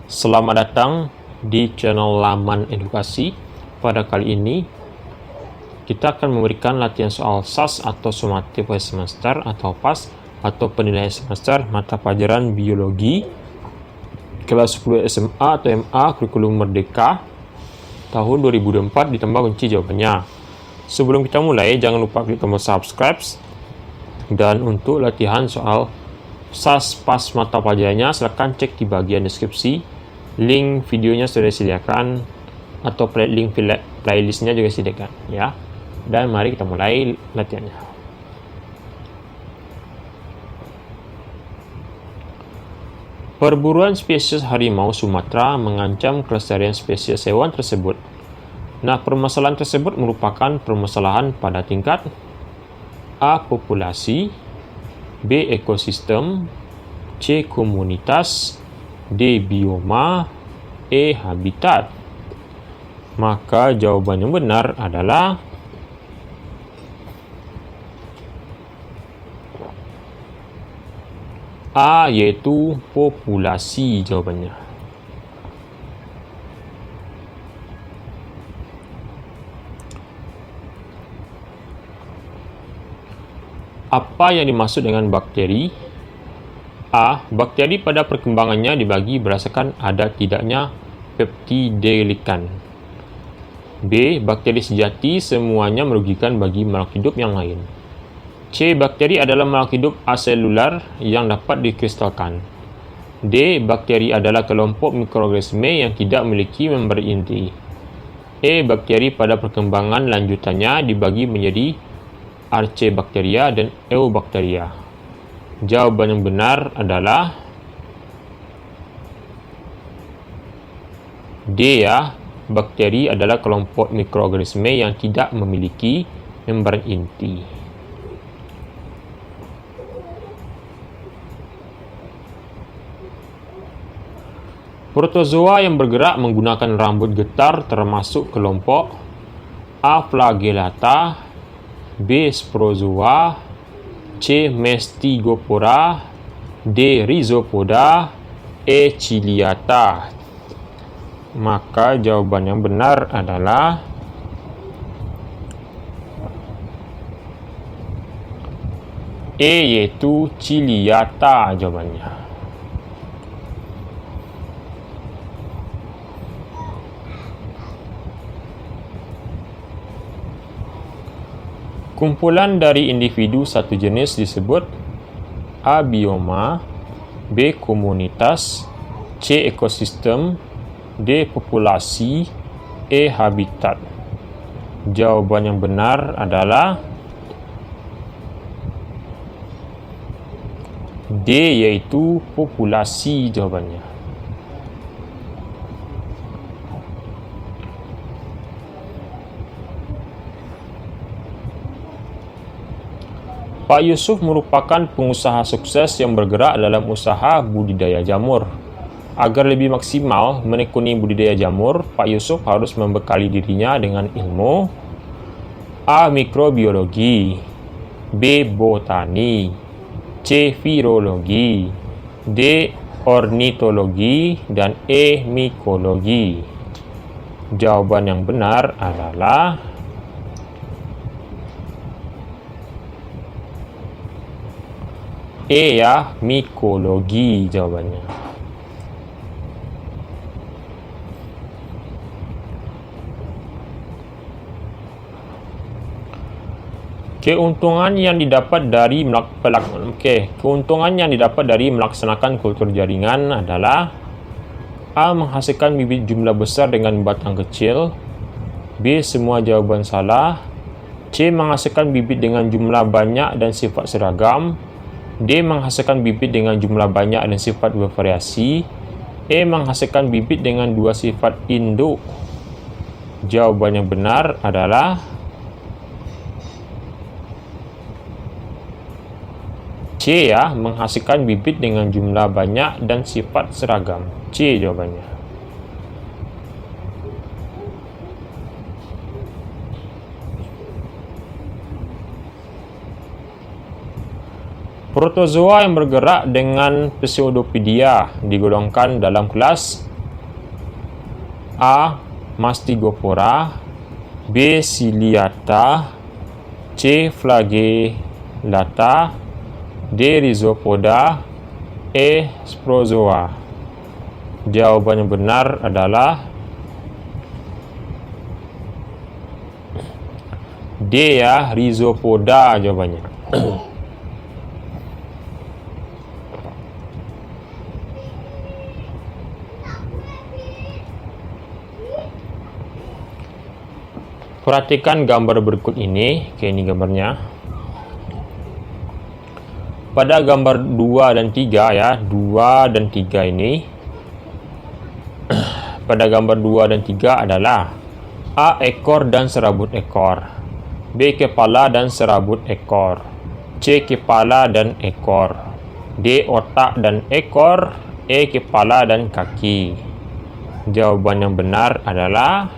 Selamat datang di channel Laman Edukasi. Pada kali ini, kita akan memberikan latihan soal SAS atau Sumatif akhir semester atau PAS atau penilaian semester mata pelajaran biologi kelas 10 SMA atau MA kurikulum Merdeka tahun 2024 ditambah kunci jawabannya. Sebelum kita mulai, jangan lupa klik tombol subscribe. Dan untuk latihan soal SAS PAS mata pelajarannya, silahkan cek di bagian deskripsi. Link videonya sudah disediakan atau link playlistnya juga disediakan ya. Dan mari kita mulai latihannya. Perburuan spesies harimau Sumatera mengancam kelestarian spesies hewan tersebut. Nah, permasalahan tersebut merupakan permasalahan pada tingkat A. Populasi, B. Ekosistem, C. Komunitas, D. Bioma, E. Habitat. Maka jawaban yang benar adalah A, yaitu populasi jawabannya. Apa yang dimaksud dengan bakteri? A. Bakteri pada perkembangannya dibagi berdasarkan ada tidaknya peptidelikan. B. Bakteri sejati semuanya merugikan bagi makhluk hidup yang lain. C. Bakteri adalah makhluk hidup aselular yang dapat dikristalkan. D. Bakteri adalah kelompok mikroorganisme yang tidak memiliki member inti. E. Bakteri pada perkembangan lanjutannya dibagi menjadi Archaebacteria dan Eubacteria. Jawaban yang benar adalah D ya. Bakteri adalah kelompok mikroorganisme yang tidak memiliki membran inti. Protozoa yang bergerak menggunakan rambut getar termasuk kelompok A. Flagellata, B. Sporozoa, C. Mestigopora, D. Rhizopoda, E. Ciliata. Maka jawaban yang benar adalah E, yaitu Ciliata jawabannya. Kumpulan dari individu satu jenis disebut A. Bioma, B. Komunitas, C. Ekosistem, D. Populasi, E. Habitat. Jawaban yang benar adalah D, yaitu populasi jawabannya. Pak Yusuf merupakan pengusaha sukses yang bergerak dalam usaha budidaya jamur. Agar lebih maksimal menekuni budidaya jamur, Pak Yusuf harus membekali dirinya dengan ilmu A. Mikrobiologi, B. Botani, C. Virologi, D. Ornitologi, dan E. Mikologi. Jawaban yang benar adalah E ya, mikologi jawabannya. Keuntungan yang didapat dari melaksanakan kultur jaringan adalah A. Menghasilkan bibit jumlah besar dengan batang kecil, B. Semua jawaban salah, C. Menghasilkan bibit dengan jumlah banyak dan sifat seragam, D. Menghasilkan bibit dengan jumlah banyak dan sifat bervariasi, E. Menghasilkan bibit dengan dua sifat induk. Jawaban yang benar adalah C ya, menghasilkan bibit dengan jumlah banyak dan sifat seragam. C jawabannya. Protozoa yang bergerak dengan Pseudopodia digolongkan dalam kelas A. Mastigophora, B. Ciliata, C. Flagellata, D. Rhizopoda, E. Sprozoa. Jawaban yang benar adalah D ya, Rhizopoda jawabannya. Perhatikan gambar berikut ini. Oke, ini gambarnya. Pada gambar 2 dan 3 ya, 2 dan 3 ini. Pada gambar 2 dan 3 adalah A. Ekor dan serabut ekor, B. Kepala dan serabut ekor, C. Kepala dan ekor, D. Otak dan ekor, E. Kepala dan kaki. Jawaban yang benar adalah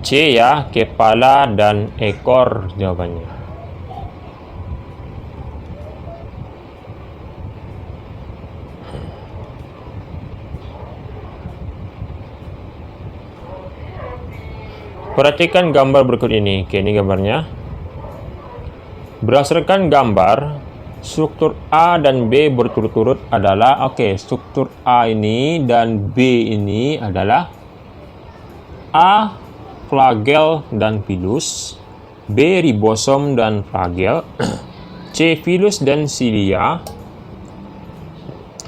C ya, kepala dan ekor jawabannya. Perhatikan gambar berikut ini. Oke, ini gambarnya. Berdasarkan gambar, struktur A dan B berturut-turut adalah, struktur A ini dan B ini adalah A. Flagel dan pilus, B. Ribosom dan flagel, C. Filus dan silia,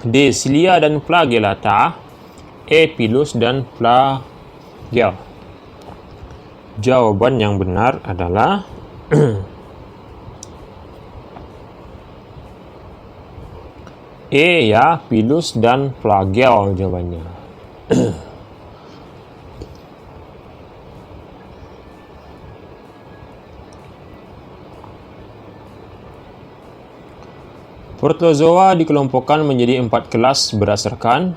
D. Silia dan flagellata, E. Pilus dan flagel. Jawaban yang benar adalah E ya, pilus dan flagel jawabannya. Protozoa dikelompokkan menjadi 4 kelas berdasarkan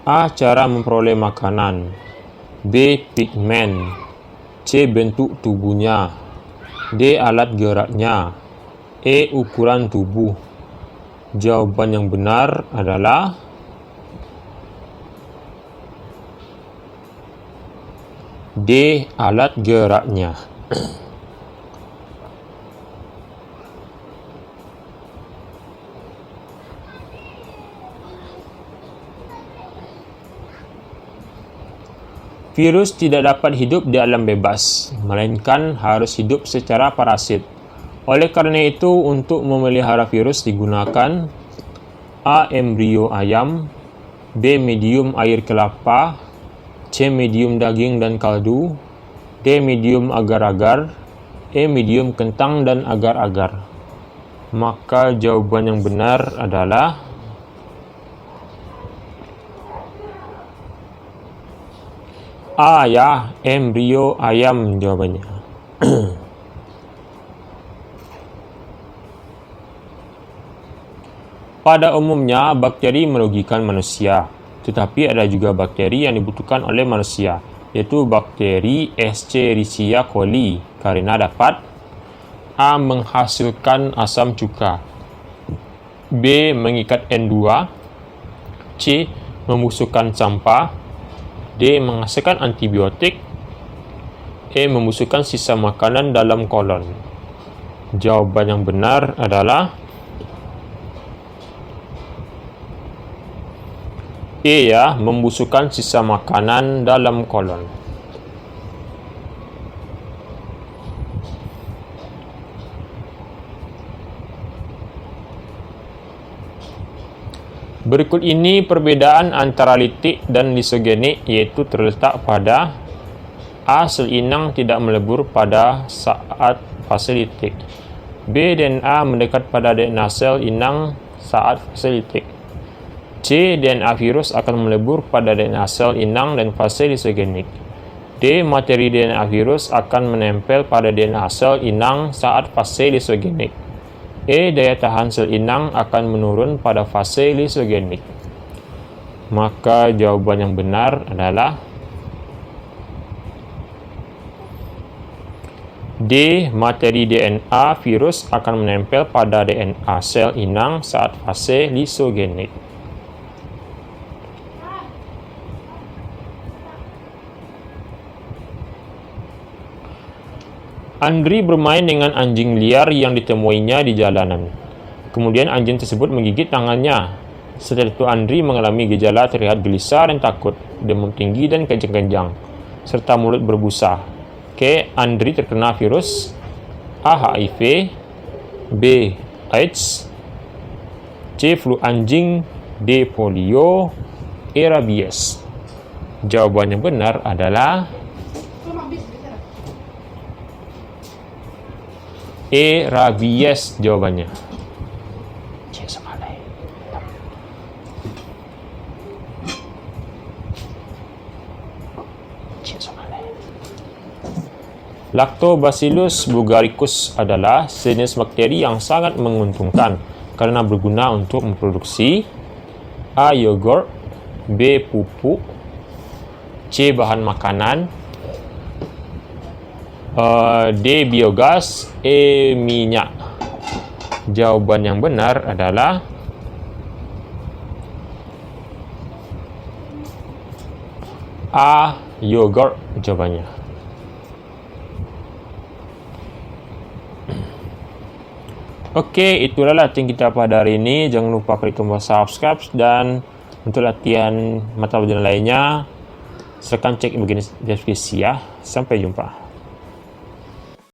A. Cara memperoleh makanan, B. Pigmen, C. Bentuk tubuhnya, D. Alat geraknya, E. Ukuran tubuh. Jawaban yang benar adalah D. Alat geraknya. Virus tidak dapat hidup di alam bebas, melainkan harus hidup secara parasit. Oleh karena itu, untuk memelihara virus digunakan A. Embrio ayam, B. Medium air kelapa, C. Medium daging dan kaldu, D. Medium agar-agar, E. Medium kentang dan agar-agar. Maka jawaban yang benar adalah A ya, embrio ayam jawabannya. Pada umumnya, bakteri merugikan manusia, tetapi ada juga bakteri yang dibutuhkan oleh manusia, yaitu bakteri Escherichia coli, karena dapat A. menghasilkan asam cuka, B. mengikat N2, C. membusukkan sampah, D. menghasilkan antibiotik, E. membusukkan sisa makanan dalam kolon. Jawaban yang benar adalah E ya, membusukkan sisa makanan dalam kolon. Berikut ini perbedaan antara litik dan lisogenik, yaitu terletak pada A. Sel inang tidak melebur pada saat fase litik, B. DNA mendekat pada DNA sel inang saat fase litik, C. DNA virus akan melebur pada DNA sel inang dan fase lisogenik, D. Materi DNA virus akan menempel pada DNA sel inang saat fase lisogenik, E. Daya tahan sel inang akan menurun pada fase lisogenik. Maka jawaban yang benar adalah D. Materi DNA virus akan menempel pada DNA sel inang saat fase lisogenik. Andri bermain dengan anjing liar yang ditemuinya di jalanan. Kemudian anjing tersebut menggigit tangannya. Setelah itu Andri mengalami gejala terlihat gelisah dan takut, demam tinggi dan kejang-kejang, serta mulut berbusa. Oke, Andri terkena virus A. HIV, B. AIDS, C. Flu anjing, D. polio, E. rabies. Jawaban yang benar adalah E. rabies jawabannya. Lactobacillus bulgaricus adalah jenis bakteri yang sangat menguntungkan karena berguna untuk memproduksi A. yogurt, B. pupuk, C. bahan makanan, D. biogas, E. minyak. Jawaban yang benar adalah A. yogurt jawabannya. Oke, itulah latihan kita pada hari ini. Jangan lupa klik tombol subscribe, dan untuk latihan mata pelajaran lainnya silahkan cek bagian deskripsi ya. Sampai jumpa.